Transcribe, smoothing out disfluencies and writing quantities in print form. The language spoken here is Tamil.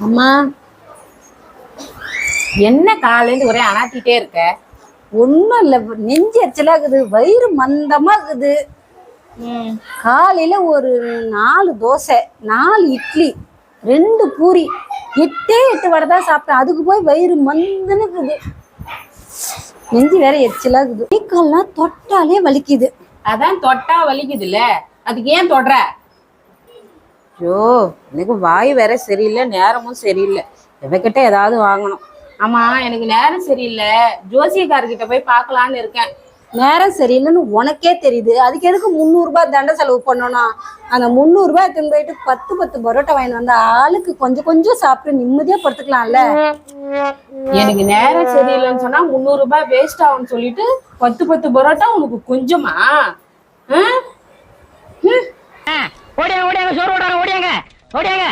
அம்மா, என்ன காலையில ஒரே அனாட்டிட்டே இருக்க? ஒன்றும் இல்லை, நெஞ்சு எரிச்சலாக இருக்குது, வயிறு மந்தமா இருக்குது. காலையில ஒரு 4 தோசை, 4 இட்லி, 2 பூரி, 8 வடை தான் சாப்பிட்டேன். அதுக்கு போய் வயிறு மந்தன்னு இருக்குது. நெஞ்சு வேற எரிச்சலா இருக்குது. கை கால்லாம் தொட்டாலே வலிக்குது. அதான் தொட்டா வலிக்குதுல்ல, அதுக்கு ஏன் தொடுற? ஐயோ, எனக்கு வாய் வேற சரியில்லை, நேரமும் சரியில்லை. எவகிட்ட ஏதாவது வாங்கணும். ஆமா, எனக்கு நேரம் சரியில்லை, ஜோசியக்காரர்கிட்ட போய் பார்க்கலான்னு இருக்கேன். நேரம் சரியில்லைன்னு உனக்கே தெரியுது, அதுக்கு எதுக்கு 300 ரூபாய் தண்டை செலவு பண்ணணும்? அந்த 300 ரூபாய் எடுத்துன்னு போயிட்டு 10 பரோட்டா வாங்கிட்டு வந்தா ஆளுக்கு கொஞ்சம் கொஞ்சம் சாப்பிட்டு நிம்மதியா படுத்துக்கலாம்ல. எனக்கு நேரம் சரியில்லைன்னு சொன்னா 300 ரூபாய் வேஸ்ட் ஆகும்னு சொல்லிட்டு 10 பரோட்டா உனக்கு கொஞ்சமா? ஓடியாங்க ஓடியாங்க, சோறு ஓடாங்க, ஓடியாங்க ஓடியாங்க.